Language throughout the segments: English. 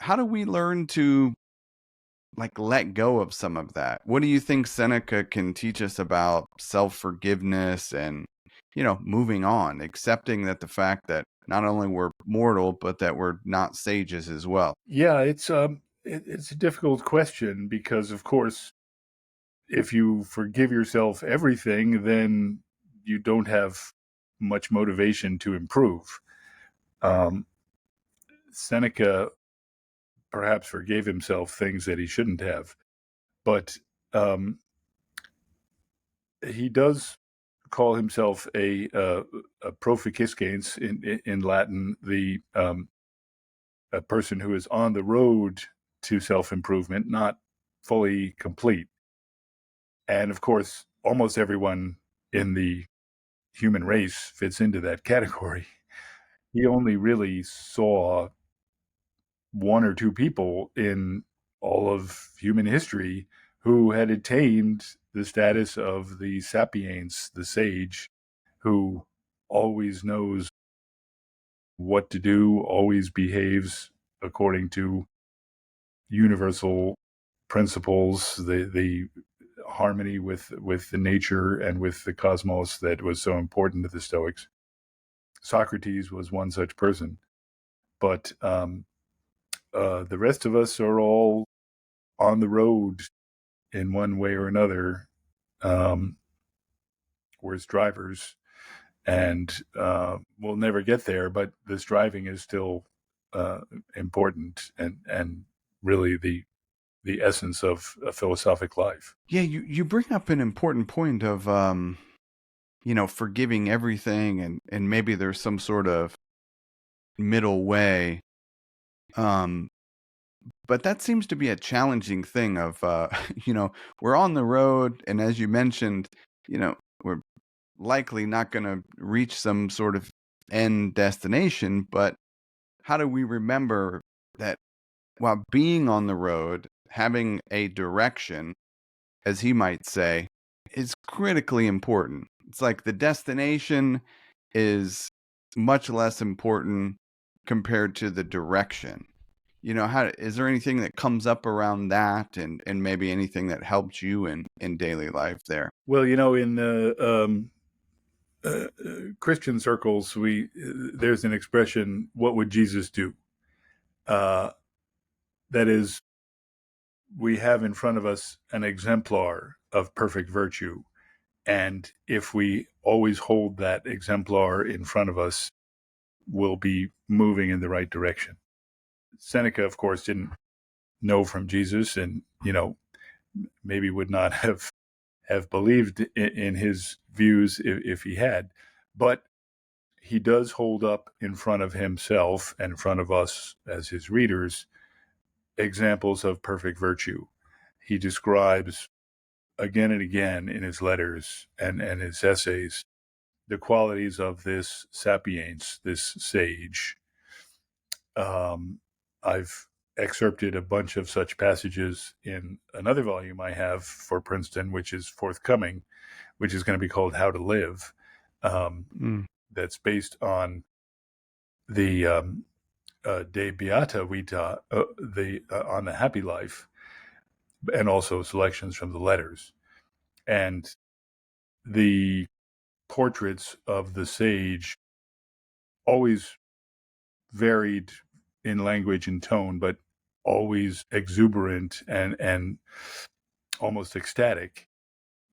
how do we learn to like let go of some of that? What do you think Seneca can teach us about self-forgiveness and, moving on, accepting that the fact that not only we're mortal, but that we're not sages as well? Yeah, it's a difficult question because, of course, if you forgive yourself everything, then you don't have much motivation to improve. Um, Seneca perhaps forgave himself things that he shouldn't have, but um, he does call himself a proficiscens in Latin, a person who is on the road to self improvement, not fully complete. And of course, almost everyone in the human race fits into that category. He only really saw one or two people in all of human history who had attained the status of the sapiens, the sage, who always knows what to do, always behaves according to universal principles, the harmony with the nature and with the cosmos that was so important to the Stoics. Socrates was one such person, but the rest of us are all on the road in one way or another. Um, we're as drivers, and we'll never get there. But this driving is still important, and really the essence of a philosophic life. Yeah, you bring up an important point of forgiving everything, and maybe there's some sort of middle way. Um but that seems to be a challenging thing of we're on the road, and as you mentioned, we're likely not going to reach some sort of end destination, but how do we remember that while being on the road, having a direction, as he might say, is critically important? It's like the destination is much less important compared to the direction. How is there anything that comes up around that, and maybe anything that helped you in daily life there? Well, in the Christian circles, we there's an expression: "What would Jesus do?" Uh, that is, we have in front of us an exemplar of perfect virtue, and if we always hold that exemplar in front of us, we'll be moving in the right direction. Seneca, of course, didn't know from Jesus, and maybe would not have believed in his views if he had, but he does hold up in front of himself and in front of us as his readers examples of perfect virtue. He describes again and again in his letters and his essays the qualities of this sapiens, this sage. I've excerpted a bunch of such passages in another volume I have for Princeton, which is forthcoming, which is going to be called How to Live. Mm. That's based on the De Beata Vita, on the happy life, and also selections from the letters. And the portraits of the sage always varied in language and tone, but always exuberant and almost ecstatic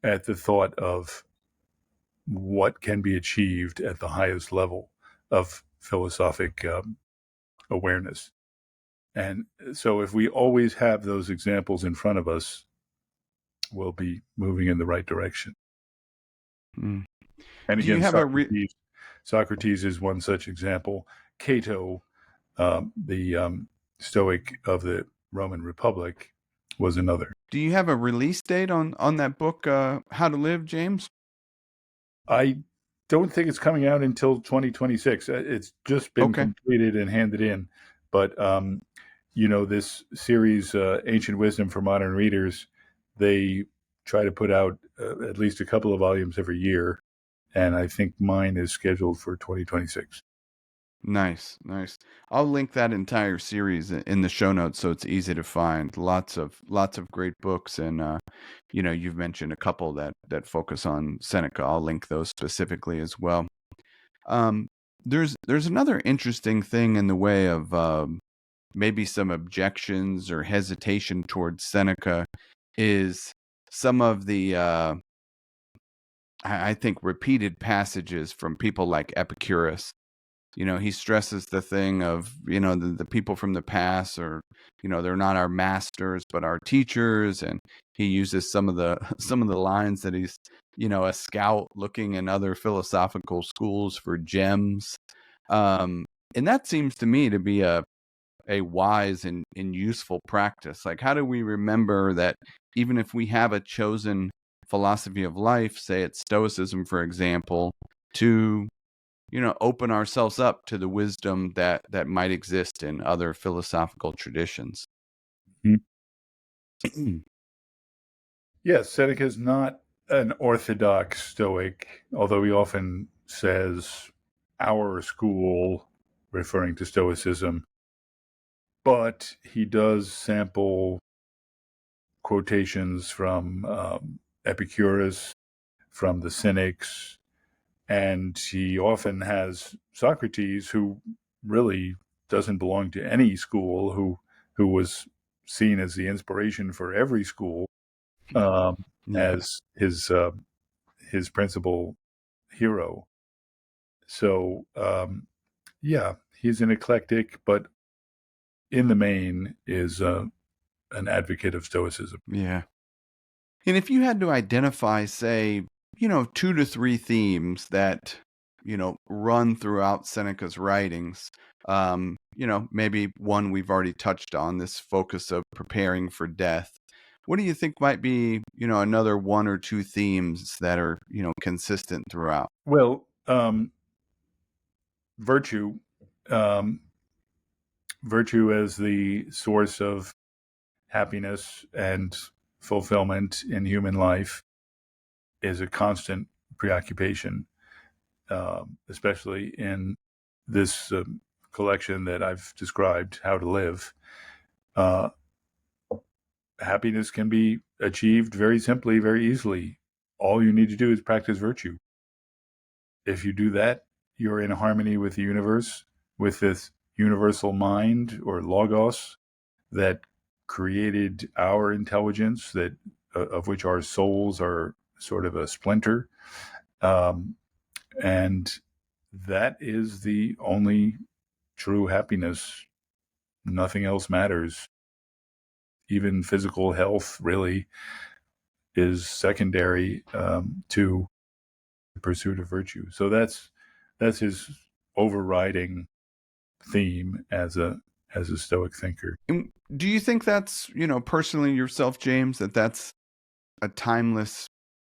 at the thought of what can be achieved at the highest level of philosophic awareness. And so if we always have those examples in front of us, we'll be moving in the right direction. Mm. And Do you again, have Socrates is one such example. Cato, the Stoic of the Roman Republic, was another. do you have a release date on that book, How to Live, James? I don't think it's coming out until 2026. It's just been Okay. completed and handed in. But, this series, Ancient Wisdom for Modern Readers, they try to put out at least a couple of volumes every year. And I think mine is scheduled for 2026. Nice, nice. I'll link that entire series in the show notes so it's easy to find. Lots of great books, and you've mentioned a couple that focus on Seneca. I'll link those specifically as well. Um, there's another interesting thing in the way of maybe some objections or hesitation towards Seneca is some of the I think repeated passages from people like Epicurus. He stresses the thing of, the people from the past are, they're not our masters, but our teachers. And he uses some of the some of the lines that he's, a scout looking in other philosophical schools for gems. And that seems to me to be a wise and useful practice. Like, how do we remember that even if we have a chosen philosophy of life, say it's Stoicism, for example, to open ourselves up to the wisdom that might exist in other philosophical traditions. Yes, Seneca is not an orthodox Stoic, although he often says our school, referring to Stoicism. But he does sample quotations from Epicurus, from the Cynics, and he often has Socrates, who really doesn't belong to any school, who was seen as the inspiration for every school, Yeah. as his principal hero. So yeah, he's an eclectic, but in the main is an advocate of Stoicism. Yeah. And if you had to identify, say, 2 to 3 themes that, run throughout Seneca's writings, maybe one we've already touched on, this focus of preparing for death. What do you think might be, another 1 or 2 themes that are, consistent throughout? Well, virtue, um, virtue as the source of happiness and fulfillment in human life is a constant preoccupation, especially in this collection that I've described, How to Live. Uh, Happiness can be achieved very simply, very easily. All you need to do is practice virtue. If you do that, you're in harmony with the universe, with this universal mind or logos that created our intelligence, that of which our souls are sort of a splinter, and that is the only true happiness. Nothing else matters. Even physical health really is secondary to the pursuit of virtue. So that's his overriding theme as a Stoic thinker. And do you think that's, personally yourself, James, that's a timeless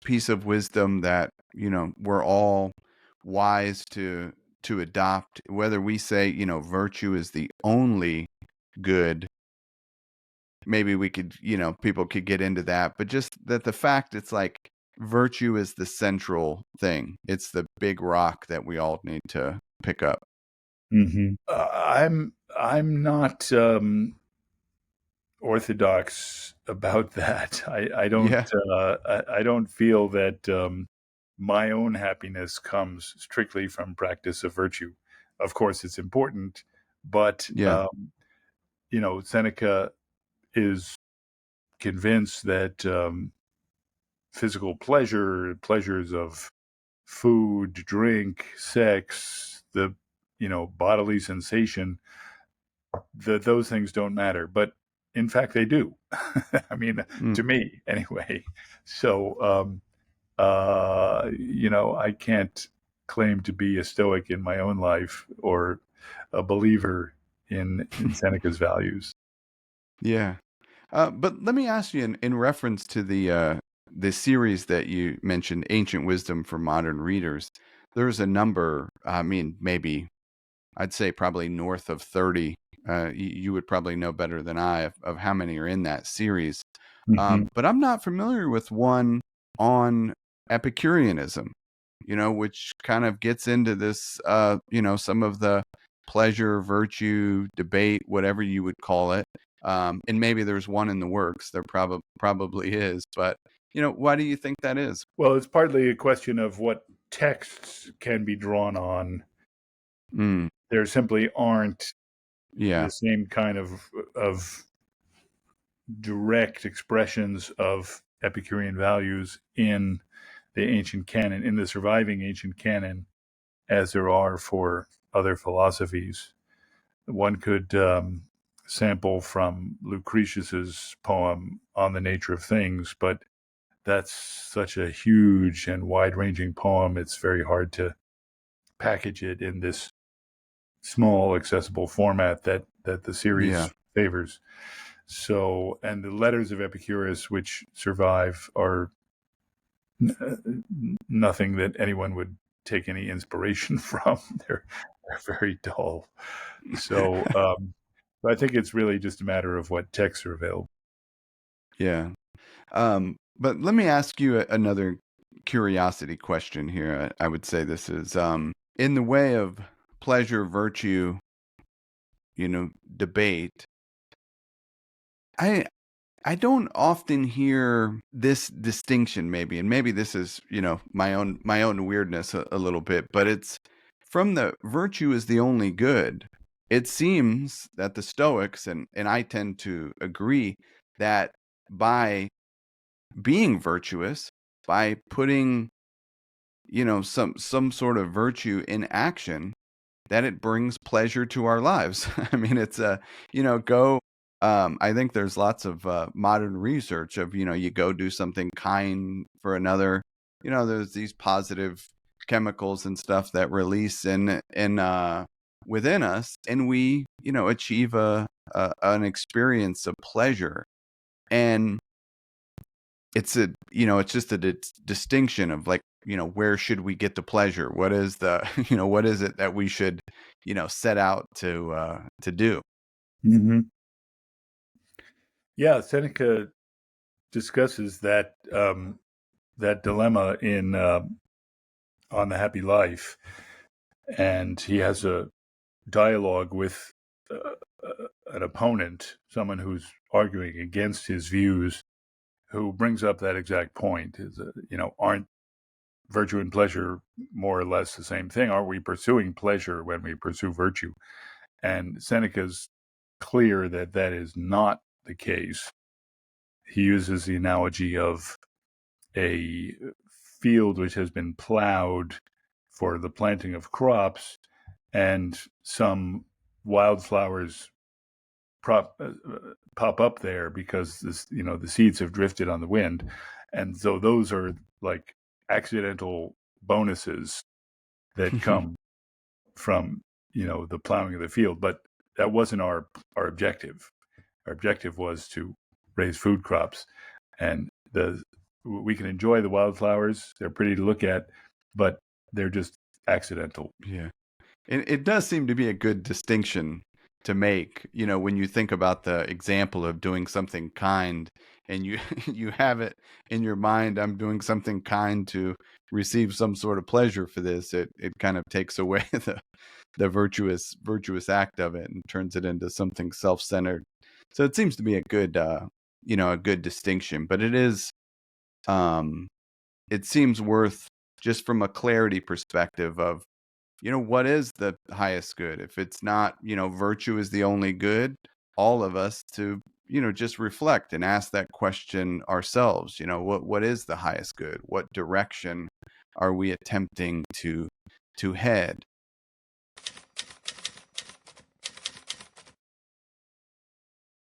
piece of wisdom that, we're all wise to adopt, whether we say, virtue is the only good? Maybe we could, people could get into that, but just that the fact it's like virtue is the central thing. It's the big rock that we all need to pick up. Mm-hmm. I'm not orthodox about that. Yeah. I don't feel that my own happiness comes strictly from practice of virtue. Of course, it's important, but Yeah. Seneca is convinced that physical pleasures of food, drink, sex, the bodily sensation, that those things don't matter. But in fact, they do. I mean, Mm. to me anyway. So I can't claim to be a Stoic in my own life or a believer in Seneca's values. Yeah. But let me ask you in reference to the series that you mentioned, Ancient Wisdom for Modern Readers. There's a number, I mean, maybe I'd say probably north of 30. You would probably know better than I of how many are in that series. Mm-hmm. But I'm not familiar with one on Epicureanism, which kind of gets into this, some of the pleasure, virtue, debate, whatever you would call it. And maybe there's one in the works. There probably is. But, why do you think that is? Well, it's partly a question of what texts can be drawn on. Mm, There simply aren't yeah. the same kind of direct expressions of Epicurean values in the ancient canon, in the surviving ancient canon, as there are for other philosophies. One could sample from Lucretius's poem On the Nature of Things, but that's such a huge and wide-ranging poem, it's very hard to package it in this small, accessible format that the Yeah. series favors. So, and the letters of Epicurus, which survive, are nothing that anyone would take any inspiration from. They're very dull. So, I think it's really just a matter of what texts are available. Yeah. But let me ask you another curiosity question here. I would say this is in the way of pleasure, virtue, debate. I I don't often hear this distinction, maybe, and maybe this is, my own weirdness a little bit, but it's from the virtue is the only good. It seems that the Stoics, and I tend to agree, that by being virtuous, by putting, some sort of virtue in action, that it brings pleasure to our lives. I mean, it's go. I think there's lots of modern research of, you go do something kind for another. There's these positive chemicals and stuff that release in within us, and we, achieve an experience of pleasure. And it's just a distinction of, like, where should we get the pleasure? What is the what is it that we should set out to do? Mm-hmm. Yeah, Seneca discusses that dilemma in On the Happy Life, and he has a dialogue with an opponent, someone who's arguing against his views, who brings up that exact point: is aren't virtue and pleasure more or less the same thing? Are we pursuing pleasure when we pursue virtue? And Seneca's clear that that is not the case. He uses the analogy of a field which has been plowed for the planting of crops, and some wildflowers pop up there because the seeds have drifted on the wind, and so those are like accidental bonuses that come from the plowing of the field. But that wasn't our objective. Our objective was to raise food crops, and we can enjoy the wildflowers. They're pretty to look at, but they're just accidental. Yeah. It does seem to be a good distinction to make, when you think about the example of doing something kind, and you you have it in your mind, I'm doing something kind to receive some sort of pleasure for this. It kind of takes away the virtuous act of it and turns it into something self-centered. So it seems to be a good a good distinction, but it seems worth, just from a clarity perspective of, what is the highest good? If it's not, virtue is the only good, all of us to, just reflect and ask that question ourselves. What is the highest good? What direction are we attempting to head?